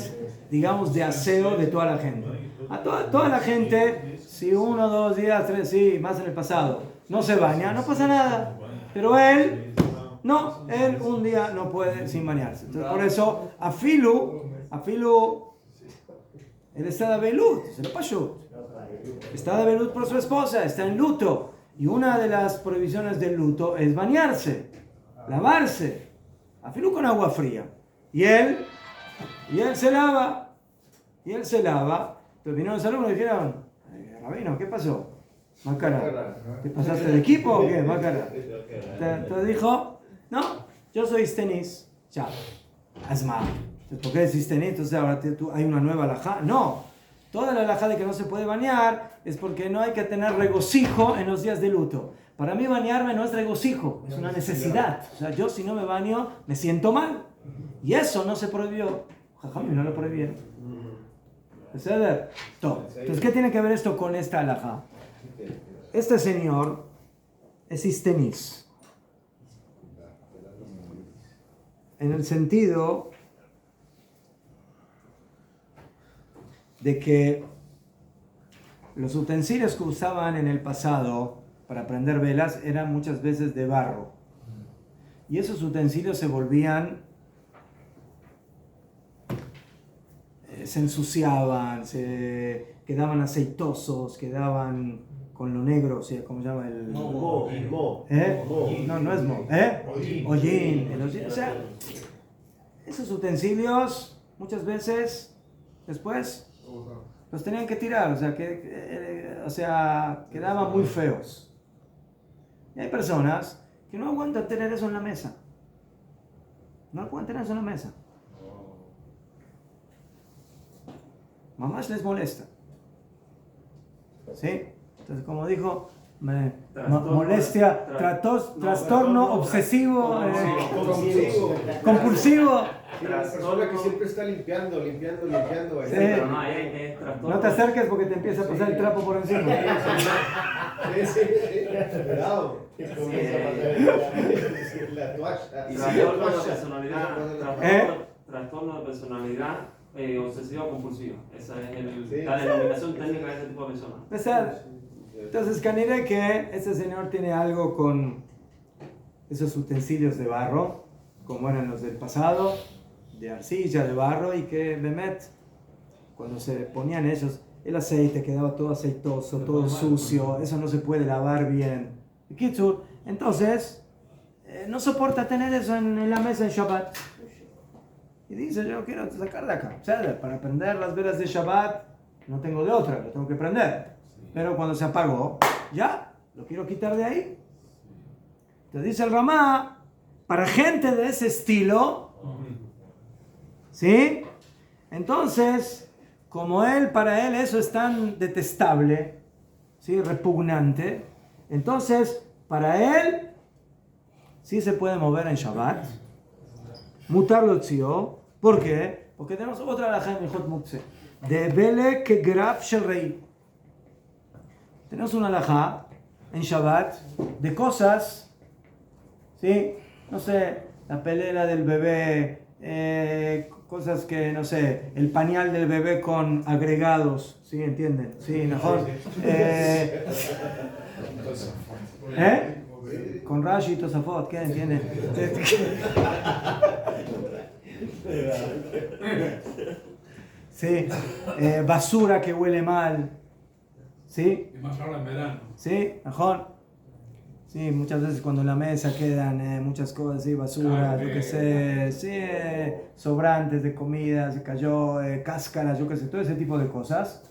digamos, de aseo de toda la gente. A toda la gente, si 1, 2 días, 3, sí, más en el pasado, no se baña, no pasa nada. Pero él un día no puede sin bañarse. Entonces, por eso, afilu, él está de velut, se lo pasó. Está de velut por su esposa, está en luto. Y una de las prohibiciones del luto es bañarse, lavarse, afilu con agua fría. Y él se lava. Entonces vinieron los alumnos y dijeron, Rabino, ¿qué pasó? Macara, ¿te pasaste de equipo o qué? Macara. Entonces dijo, no, yo soy istenis. Chao. Asma. ¿Por qué es istenis? Entonces ahora hay una nueva halajá. No. Toda la halajá de que no se puede bañar es porque no hay que tener regocijo en los días de luto. Para mí bañarme no es regocijo, es una necesidad. O sea, yo si no me baño me siento mal. Y eso no se prohibió. Jajam, no lo prohibieron. Entonces, ¿qué tiene que ver esto con esta halajá? Este señor es istenis. En el sentido de que los utensilios que usaban en el pasado para prender velas eran muchas veces de barro. Y esos utensilios se volvían, se ensuciaban, se quedaban aceitosos, quedaban con lo negro, o sea, ¿cómo se llama? El Mo. No es mo. Hollín. O sea, esos utensilios muchas veces después los tenían que tirar, o sea, quedaban muy feos. Y hay personas que no aguantan tener eso en la mesa. No aguantan tener eso en la mesa. Mamás les molesta. ¿Sí? Entonces, como dijo, molestia, trastorno obsesivo, compulsivo. La persona que siempre está limpiando. Sí. Pero no te acerques porque te empieza a pasar el trapo por encima. Sí. Cuidado. La toalla. Trastorno de personalidad obsesiva compulsiva. Esa es la denominación técnica de ese tipo de personas. Entonces, caniré que este señor tiene algo con esos utensilios de barro, como eran los del pasado, de arcilla, de barro, y que Bemet, cuando se ponían ellos, el aceite quedaba todo aceitoso, todo sucio, eso no se puede lavar bien. Entonces, no soporta tener eso en la mesa en Shabbat. Y dice, yo quiero sacar de acá. Para prender las velas de Shabbat, no tengo de otra, lo tengo que prender. Pero cuando se apagó, ya, lo quiero quitar de ahí. Entonces dice el Ramá, para gente de ese estilo, ¿sí? Entonces, como para él eso es tan detestable, ¿sí? Repugnante, entonces, para él, sí se puede mover en Shabbat, mutar lo tzio. ¿Por qué? Porque tenemos otra alajá en Ilhot Muktzeh, de Belek Graf Shel Rei. Tenemos una alajá en Shabbat de cosas, ¿sí? No sé, la pelera del bebé, cosas que, no sé, el pañal del bebé con agregados, ¿sí? ¿Entienden? Sí, mejor. Con Rashi y Tosafot, ¿qué entienden? Sí, basura que huele mal. ¿Sí? Y más ahora en verano. Sí, mejor. Sí, muchas veces cuando en la mesa quedan muchas cosas, sí, basura, yo qué sé, sí, sobrantes de comida, se cayó, cáscaras, yo qué sé, todo ese tipo de cosas.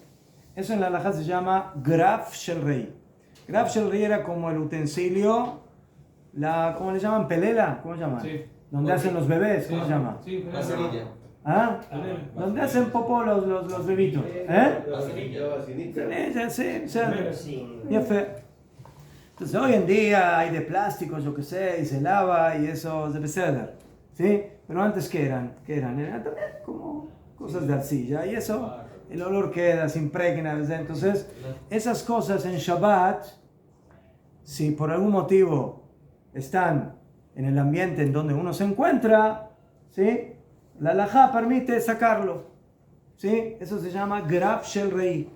Eso en la halajá se llama Graf Shel Rei. Graf Shel Rei era como el utensilio, ¿cómo le llaman? ¿Pelela? ¿Cómo se llama? Sí. Donde hacen los bebés, ¿cómo se llama? Sí, La cerilla. ¿Ah? ¿Dónde hacen popó los bebitos? La cerilla. Sí. Entonces hoy en día hay de plástico, yo qué sé, y se lava y eso debe ser, ¿sí? Pero antes ¿qué eran? Eran también como cosas de arcilla y eso, el olor queda, se impregna, ¿verdad? Entonces esas cosas en Shabbat, si por algún motivo están en el ambiente en donde uno se encuentra, ¿sí? La halajá permite sacarlo, ¿sí? Eso se llama Graf Shel Rei.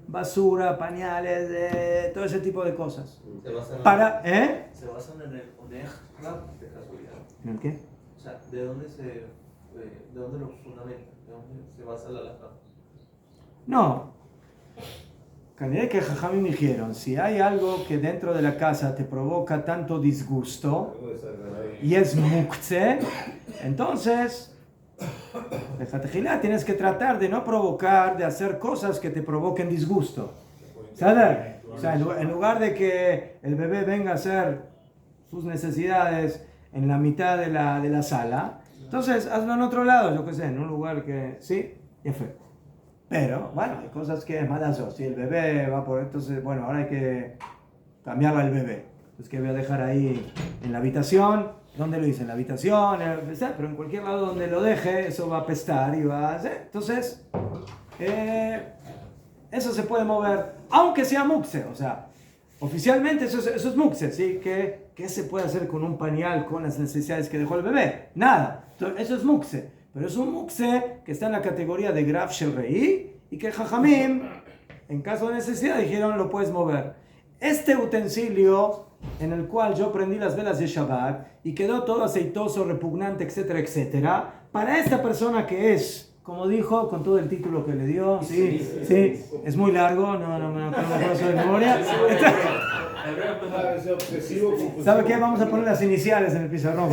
Basura, pañales, todo ese tipo de cosas. Se basan en el Oneg Rab, de casualidad. ¿En el qué? O sea, ¿de dónde lo fundamenta? ¿De dónde se basa la halajá? No. Canidad que Jajamim dijeron, si hay algo que dentro de la casa te provoca tanto disgusto y es muktzeh, entonces tienes que tratar de no provocar, de hacer cosas que te provoquen disgusto. ¿Sabes? O sea, en lugar de que el bebé venga a hacer sus necesidades en la mitad de la sala, entonces hazlo en otro lado, yo qué sé, en un lugar que sí, y fue. Pero, bueno, hay cosas que es malazo. Si el bebé va por... Entonces, bueno, ahora hay que cambiarlo al bebé. Entonces, que voy a dejar ahí en la habitación. ¿Dónde lo hice? En la habitación, pero en cualquier lado donde lo deje, eso va a apestar y va a hacer. Entonces, eso se puede mover, aunque sea muktzeh. O sea, oficialmente eso es muktzeh, ¿sí? ¿Qué se puede hacer con un pañal con las necesidades que dejó el bebé? Nada. Entonces, eso es muktzeh. Pero es un muktzeh que está en la categoría de Graf Shel Rei y que Jajamim, en caso de necesidad, dijeron lo puedes mover. Este utensilio en el cual yo prendí las velas de Shabbat y quedó todo aceitoso, repugnante, etcétera, etcétera, para esta persona que es, como dijo, con todo el título que le dio, sí, es muy largo, no me acuerdo de memoria. Es obsesivo compulsivo. ¿Sabe qué? Vamos a poner las iniciales en el pizarrón.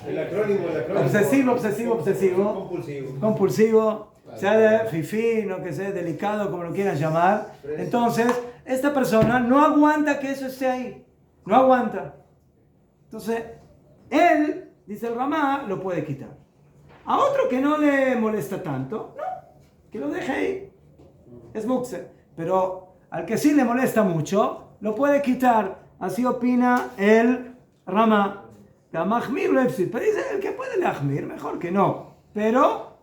El acrónimo. Obsesivo. Compulsivo. Compulsivo, sea de fifí, no que sea delicado, como lo quieran llamar. Entonces, esta persona no aguanta que eso esté ahí. No aguanta. Entonces, él, dice el Ramá, lo puede quitar. A otro que no le molesta tanto, no, que lo deje ahí. Es mukse. Pero al que sí le molesta mucho, lo puede quitar. Así opina el Ramá. La mahmir lo efsid. Pero dice, el que puede le ahmir, mejor que no. Pero,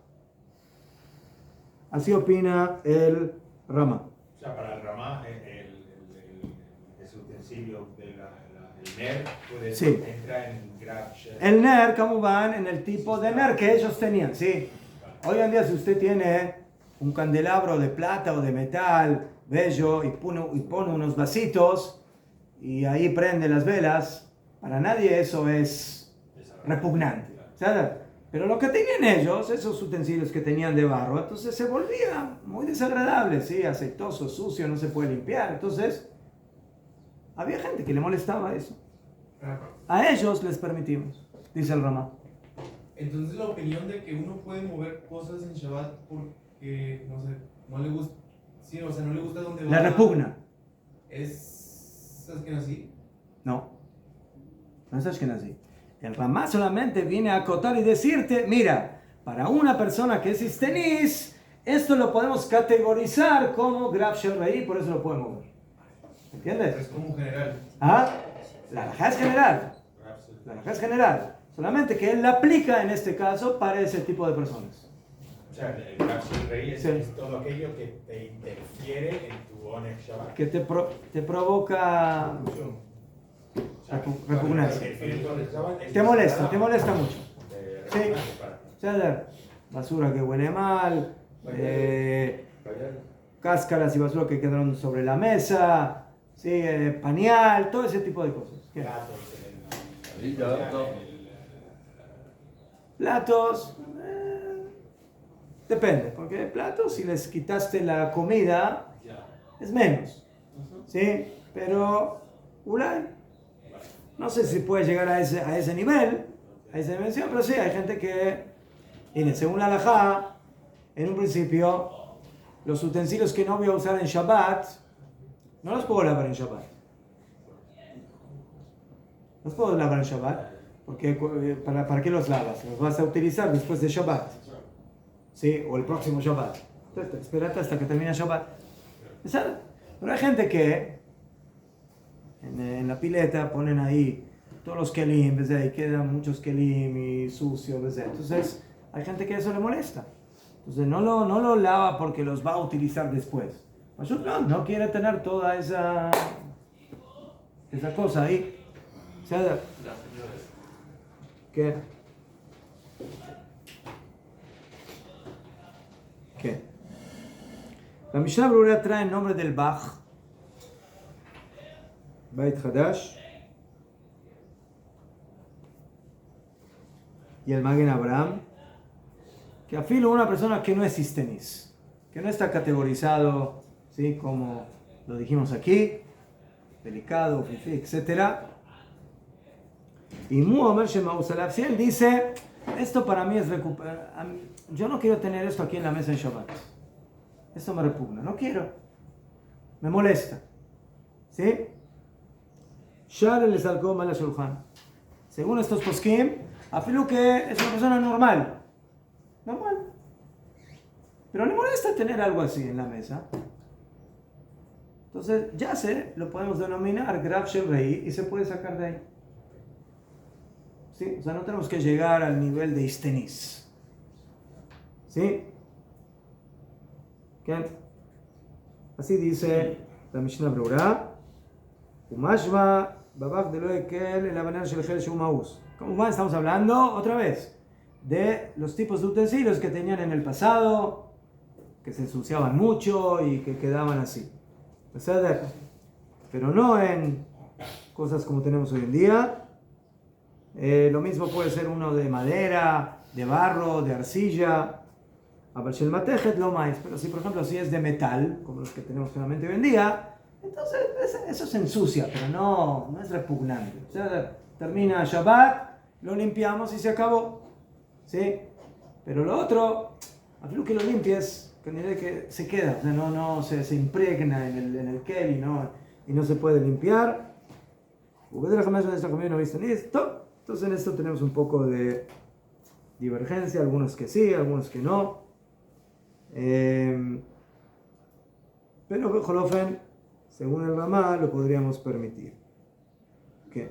así opina el Ramá. O sea, para el Ramá, ese utensilio del ner puede entrar en Grab Shell. El ner, como van en el tipo de ner que ellos tenían, sí. Hoy en día, si usted tiene un candelabro de plata o de metal bello y pone unos vasitos y ahí prende las velas, para nadie eso es repugnante, ¿sabes? Pero lo que tenían ellos, esos utensilios que tenían de barro, entonces se volvía muy desagradable, ¿sí? Aceitoso, sucio, no se puede limpiar. Entonces, había gente que le molestaba eso. A ellos les permitimos, dice el Ramá. Entonces la opinión de que uno puede mover cosas en Shabbat porque, no sé, no le gusta, sí, o sea, no le gusta dónde va. La repugna. ¿Es Ashkenazí? No es Ashkenazí. El Ramá solamente viene a acotar y decirte, mira, para una persona que es istenís, esto lo podemos categorizar como Grab Shel Rei, por eso lo podemos mover. ¿Entiendes? Es como general. ¿Ah? La halajá es general. La halajá es general. Solamente que él la aplica en este caso para ese tipo de personas. O sea, el Grab Shel Rei Sí. es todo aquello que te interfiere en tu Oneg Shabbat. Que te provoca repugnancia. Te molesta mucho. Sí. O sea, basura que huele mal, cáscaras y basura que quedaron sobre la mesa, sí, pañal, todo ese tipo de cosas. ¿Qué? Platos, depende, porque platos si les quitaste la comida es menos, ¿sí? Pero no sé si puede llegar a ese nivel, a esa dimensión, pero sí, hay gente que, según la halajá, en un principio, los utensilios que no voy a usar en Shabbat, no los puedo lavar en Shabbat. Los puedo lavar en Shabbat, porque ¿para qué los lavas? Los vas a utilizar después de Shabbat, ¿sí? O el próximo Shabbat. Entonces, espérate hasta que termine Shabbat. Pero hay gente que en la pileta ponen ahí todos los kelim, ¿ves? Y quedan muchos kelim y sucio, ¿ves? Entonces, hay gente que eso le molesta. Entonces, no lo lava porque los va a utilizar después. No quiere tener toda esa cosa ahí. ¿Qué? La Mishnah Brura trae el nombre del Bach, Beit Hadash, y el Magen Abraham, que afilo una persona que no es istenís, que no está categorizado, ¿sí? Como lo dijimos aquí, delicado, fifi, etc. Y Muhammad Shemausalaf, si él dice, esto para mí es recuperar, yo no quiero tener esto aquí en la mesa en Shabbat. Esto me repugna, no quiero. Me molesta. ¿Sí? Shar el salcó mal a Shulchan. Según estos poskim, afirmo que es una persona normal. Normal. Pero le molesta tener algo así en la mesa. Entonces, ya lo podemos denominar Grab Shel Rei y se puede sacar de ahí. ¿Sí? O sea, no tenemos que llegar al nivel de istenís. ¿Sí? ¿Qué? Así dice la Mishnah Brura. Umashva babach de lo ekel el abanar shel gel shumaus. Como estamos hablando otra vez de los tipos de utensilios que tenían en el pasado, que se ensuciaban mucho y que quedaban así. Pero no en cosas como tenemos hoy en día. Lo mismo puede ser uno de madera, de barro, de arcilla. Pero si por ejemplo si es de metal, como los que tenemos generalmente hoy en día, Entonces eso se ensucia, pero no es repugnante. O sea, termina Shabbat, lo limpiamos y se acabó. ¿Sí? Pero lo otro, a fin que lo limpies, que se queda, o sea, no se impregna en el keli, y no se puede limpiar. Entonces en esto tenemos un poco de divergencia, algunos que sí, algunos que no. Pero Jolofen, según el Ramá, lo podríamos permitir. ¿Qué?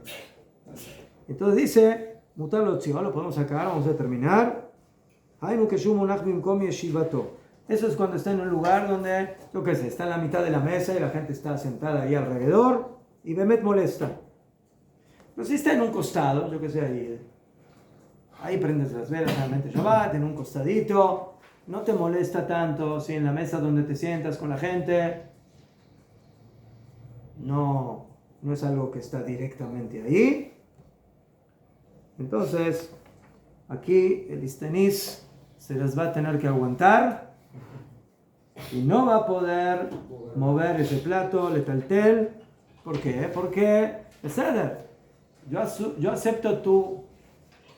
Entonces dice, mutar lo tziva, lo podemos sacar, vamos a terminar. Eso es cuando está en un lugar donde, yo qué sé, está en la mitad de la mesa y la gente está sentada ahí alrededor y Bemet molesta. Pero si está en un costado, yo qué sé, ahí prendes las velas realmente Shabbat, en un costadito, no te molesta tanto, si en la mesa donde te sientas con la gente, no es algo que está directamente ahí. Entonces, aquí el istanis se las va a tener que aguantar y no va a poder mover ese plato, letaltel. ¿Por qué? Porque yo acepto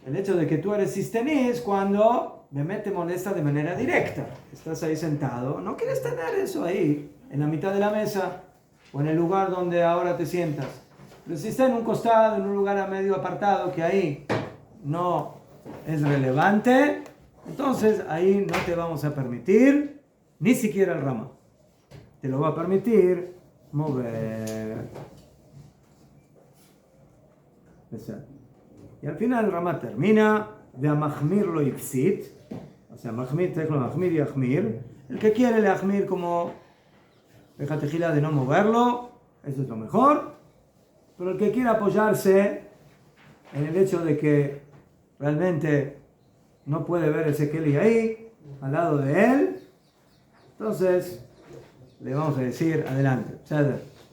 el hecho de que tú eres istanis cuando te molesta de manera directa. Estás ahí sentado, no quieres tener eso ahí, en la mitad de la mesa o en el lugar donde ahora te sientas. Pero si está en un costado, en un lugar a medio apartado, que ahí no es relevante, entonces ahí no te vamos a permitir ni siquiera el Ramá. Te lo va a permitir mover. Y al final el Ramá termina de amachmir lo ipsit, o sea, mahmir, mahmir y achmir. El que quiere le achmir como deja tejila de no moverlo, eso es lo mejor. Pero el que quiera apoyarse en el hecho de que realmente no puede ver ese keli ahí, al lado de él, entonces le vamos a decir, adelante,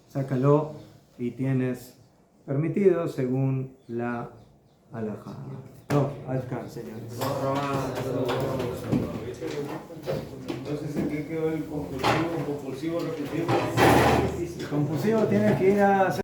sácalo y tienes permitido según la halajá. No, alcán, señores. Entonces, ¿en qué quedó el compulsivo repetitivo? El compulsivo tiene que ir a hacer